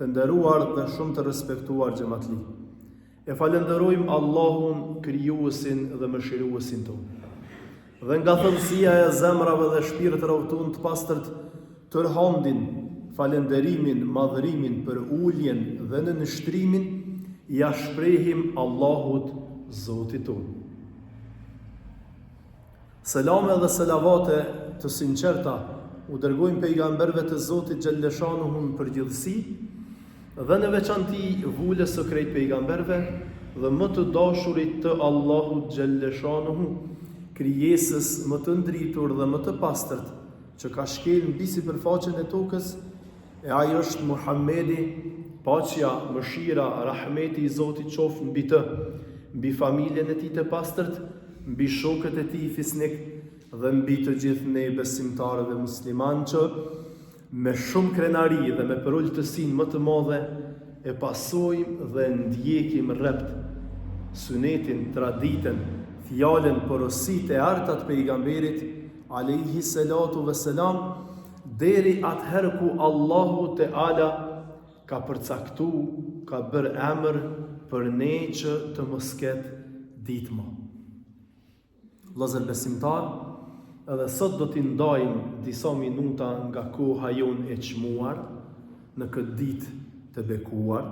të nderuar dhe shumë të respektuar xhamatli. E falenderojmë Allahun krijuesin dhe mëshiruesin tonë. Dhe nga thellësia e zemrave dhe shpirtërave tonë të pastërt tërhamdin, falenderimin, madhërimin për uljen dhe në nështrimin ja shprehim Allahut Zotit tonë. Selame dhe selavate të sinqerta u dërgojnë pejgamberve të Zotit Gjellëshanuhu në përgjithësi dhe në veçanti vulës së krejt pejgamberve dhe më të dashurit të Allahut Gjellëshanuhu, krijesës më të ndritur dhe më të pastërt që ka shkel mbi sipërfaqen e tokës, e ai është Muhamedi, paqja, mëshira, rahmeti i Zotit qoftë mbi të, mbi familjen e tij të pastërt, mbi shokët e tij fisnik dhe mbi të gjithë ne besimtarë dhe musliman që me shumë krenari dhe me përulltësinë më të madhe e pasojmë dhe ndjekim rrept sunetin, traditën, fjalën, porositë e arta të pejgamberit alayhi salatu vesselam deri atëherë ku Allahu Teala ka përcaktu, ka bërë emër për ne që të mos ketë ditë më. Vëllezër besimtar, edhe sot do t'i ndajmë disa minuta nga koha jonë e çmuar në këtë ditë të bekuar,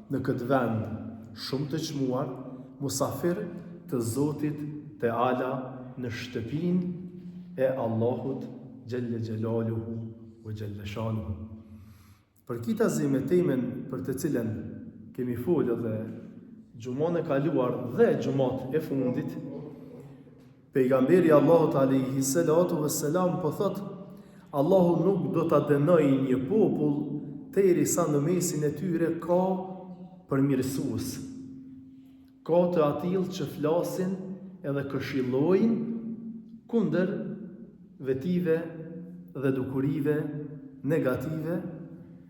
në këtë vend shumë të çmuar, musafir të Zotit Teala në shtëpinë e Allahut Gjelle Gjelaluhu vë Gjelle Shanuhu. Për kitazi me temen për të cilën kemi folë dhe gjumon e kaluar dhe gjumat e fundit, pejgamberi Allahut alayhi salatu vesselam po thot, Allahu nuk do ta dënojë një popull derisa në mesin e tyre ka përmirësues. Ka të atill që flasin edhe këshillojnë kundër vetive dhe dukurive negative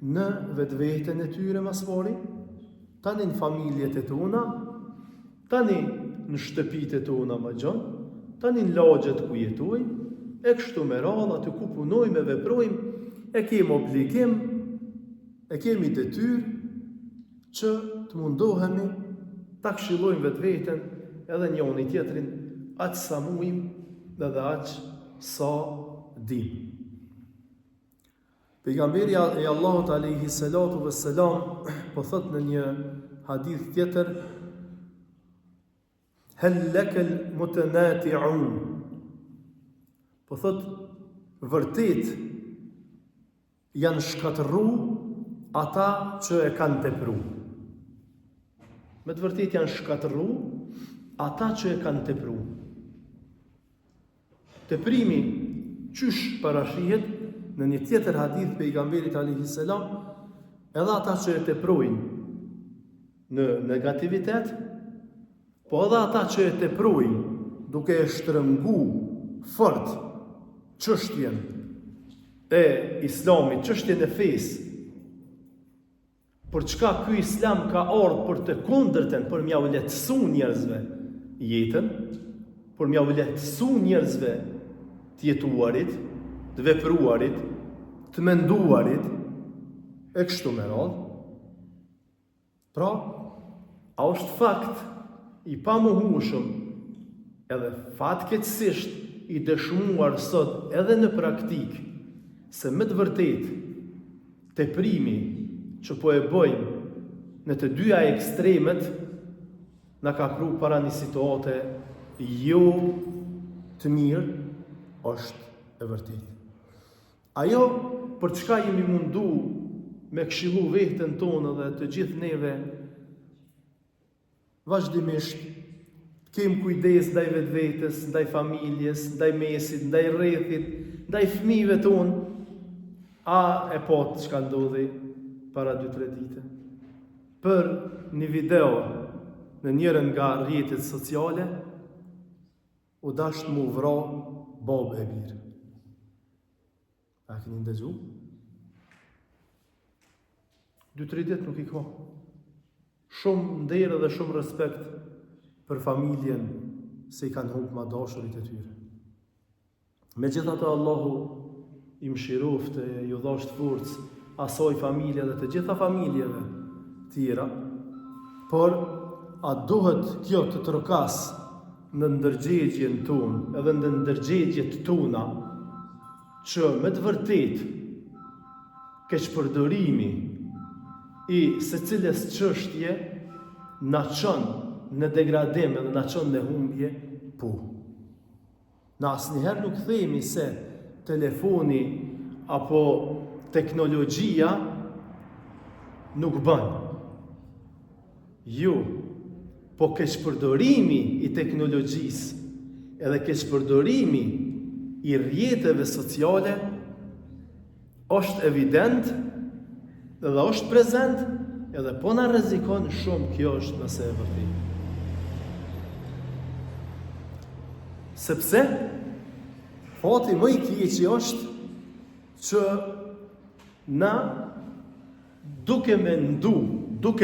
në vetveten e tyre masmori, tani në familjet e tona, tani në shtëpitë e tona më gjonë, tani në lagjet ku jetojmë, e kështu me radhë aty ku punojmë e veprojmë, e kemi obligim, e kemi detyrë që të mundohemi ta këshillojmë vetveten edhe njëri tjetrin aq sa mujmë dhe aq sa dim. Pejgamberi e Allahut alayhi salatu vesselam po thot në një hadith tjetër, hal lakal mutanati'un. Po thot, vërtet janë shkatërru ata që e kanë tepru. Me të vërtet janë shkatërru ata që e kanë tepru. Teprimi qysh parashihet në një tjetër hadith pejgamberit alayhi salam, edhe ata që e teprojnë në negativitet, po edhe ata që e teprojnë duke e shtrëngu fort çështjen e Islamit, çështjen e fesë. Për çka ky Islam ka ardhur për të kundërtën, për m'ia u lehtësu njerëzve jetën, për m'ia u lehtësu njerëzve të jetuarit, të vepruarit, të menduarit, e kështu me radhë. Pra, a është fakt i pamohueshëm edhe fatkeqësisht i dëshmuar sot edhe në praktik se me të vërtet teprimi që po e bëjmë në të dyja ekstremet na ka pru para një situate jo të mirë, është e vërtet. Ajo për çka jemi mundu me këshillu veten tonë dhe të gjithë neve vazhdimisht kem kujdes ndaj vetvetes, ndaj familjes, ndaj mesit, ndaj rrethit, ndaj fëmijëve tonë, a e pot çka ndodhi para 2-3 dite. Për një video në njërën nga rrjetet sociale, u dasht mu vra babë e mirë. A keni ndëgju? 2-3 ditë nuk i ka. Shumë nderë dhe shumë respekt për familjen se i kanë humbë ma dashurit e tyre. Megjithatë Allahu i mëshiroftë, ju dhasht forcë asoj familje dhe të gjitha familjeve tjera, por a duhet kjo të trokas në ndërgjegjen tonë edhe në ndërgjegjet tona që me të vërtet keqpërdorimi i secilës çështje na çon në degradim edhe na çon në humbje, po. Na asnjëherë nuk themi se telefoni apo teknologjia nuk bën. Jo, po keqpërdorimi i teknologjisë edhe keqpërdorimi i rrjeteve sociale është evident dhe është prezent edhe po na rrezikon shumë, kjo është nëse e vërtetë. Sepse fati më i keq është që na duke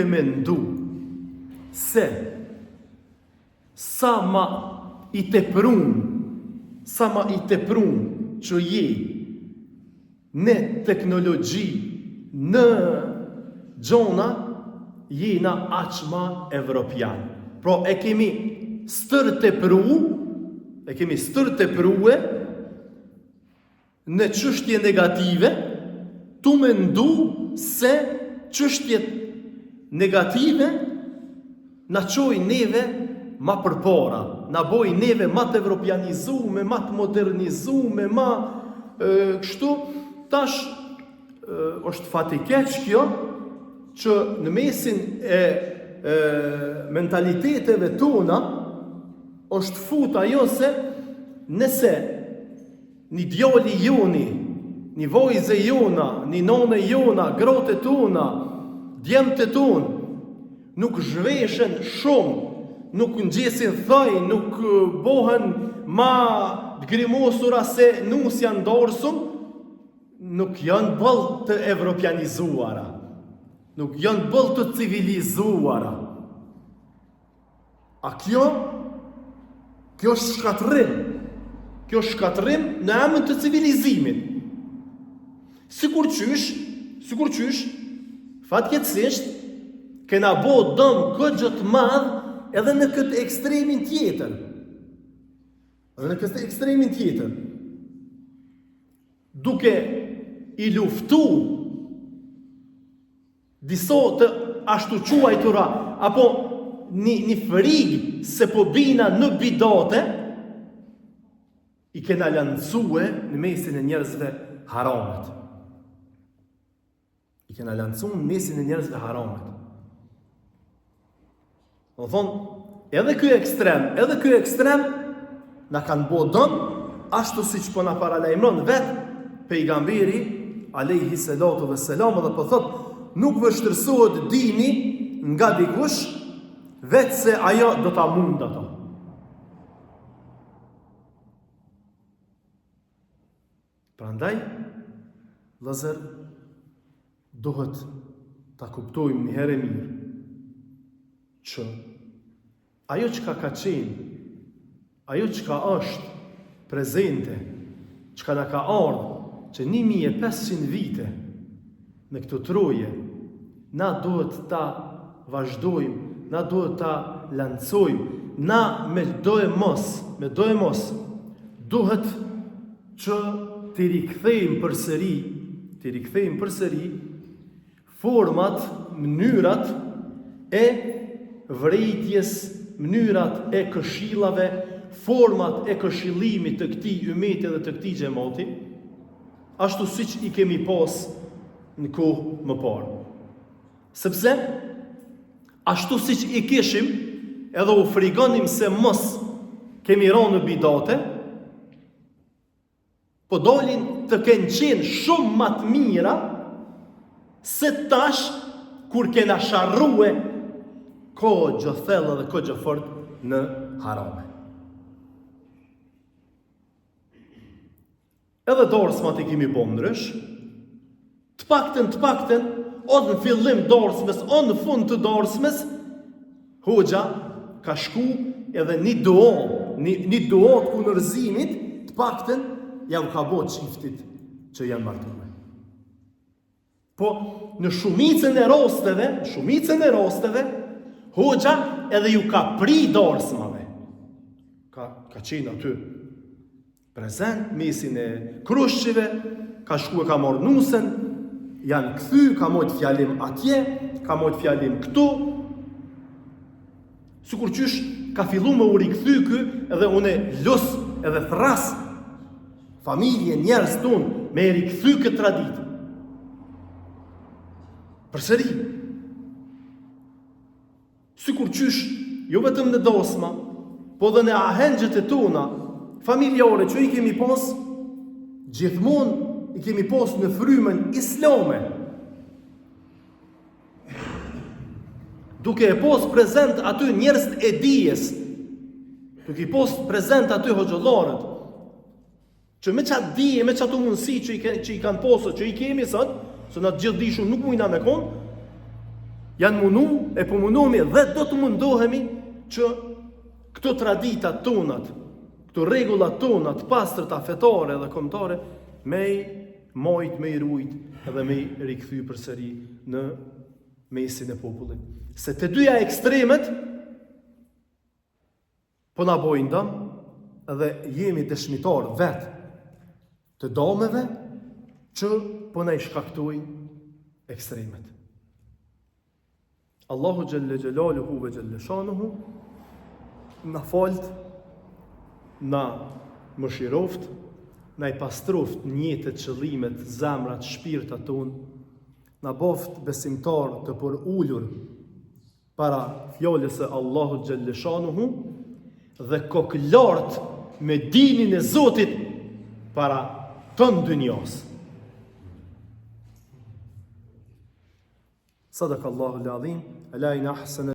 mendu se sa ma i teprum që je në teknologji, në gjona, jena aq ma evropian. Pro e kemi stërteprue në çështje negative, tu mendu se çështjet negative na çoj neve ma përpara, na boj neve ma të evropianizume, ma të modernizume, ma kështu. Tash është fati keq kjo që në mesin e mentaliteteve tona është fut ajo se nëse një djali joni, një vojze jona, një none jona, grote tona, djemte ton, nuk zhveshen shumë, nuk ngjesin thaj, nuk bohen ma grimosura se nus janë dorsum, nuk janë bëll të evropianizuara, nuk janë bëll të civilizuara. A kjo është shkatrim. Kjo është shkatrim në emën të civilizimit. Sikur qysh, fatkeqësisht, kena bo dëm këtë të madh edhe në këtë ekstremin tjetër. Duke i luftu diso të ashtu quajtura, apo një frigë se po bina në bidate, i kena lancue në mesin e njerëzve haramet. Do thonë, edhe ky ekstrem na kanë bo dëm, ashtu siç po na paralajmëron vetë pejgamberi alayhi salatu vesselam, dhe po thot, nuk vështirësohet dini nga dikush vetë se ajo do ta mund ato. Prandaj, vëllezër, duhet ta kuptojmë një herë mirë që ajo çka ka qenë, ajo çka është prezente, çka na ka ardhur që 1500 vite në këtë troje, na duhet ta vazhdojmë, na duhet ta lancojmë, na me do e mos, duhet që të rikthejmë përsëri format, mënyrat e vrejtjes, mënyrat e këshillave, format e këshillimit të këtij ummeti dhe të këtij xhamati, ashtu siç i kemi pas në kohë më parë. Sepse ashtu siç i kishim edhe u frigonim se mos kemi rënë në bidate, po dolin të kenë qenë shumë më të mira se tash kur kena sharrue kohë gjëthellë dhe kohë gjëfort në harame. Edhe dorsmat i kemi bo ndrysh, të paktën, o në fillim dorsmes, o në fund të dorsmes, hoxha ka shku edhe një duo të kunërzimit, të paktën ja u ka bo qiftit që janë martuar. Po në shumicën e rasteve, hoxha edhe ju ka pri dorsmave. Ka qenë aty prezent, mesin e Krushqive, ka shku e ka marrë nusën, janë kthy, ka mojt fjalim atje, ka mojt fjalim këtu. Sikur qysh ka fillu me u rikthy ky, edhe une lus edhe thras familje, njerëz tonë me rikthy këtë traditë. Përsëri. Sikur qysh, jo vetëm në dosma, po dhe në ahengjet e tona familjare që i kemi pas, gjithmonë i kemi pas në frymën islame. Duke e pas prezent aty njerëz e dijes, duke i pas prezent aty hoxhallarët, që me qatë dije, me qatë mundësi që i kanë posë, që i kemi sot, se në të gjithë dishun nuk mujna me konë, janë mundu, e po mundohemi dhe do të mundohemi që këto traditat tonat, këto rregullat tonat, pastërta, fetare dhe kombëtare, me i mojt, me i rujt edhe me i rikthy përsëri në mesin e popullit. Se të dyja ekstremet po na bojnë dëm edhe jemi dëshmitar vetë të domeve që po na i shkaktojnë ekstremet. Allahu Gjelle Gjelaluhu ve Gjelle Shanuhu na falt, na mëshiroft, na i pastroft njetet, qëllimet, zemrat, shpirtat tonë, na boft besimtar të për ullur para fjallës e Allahu Gjelle Shanuhu dhe koklart me dinin e Zotit para tën dynjas. Sadaq Allahu l-Azim, ala in ahsana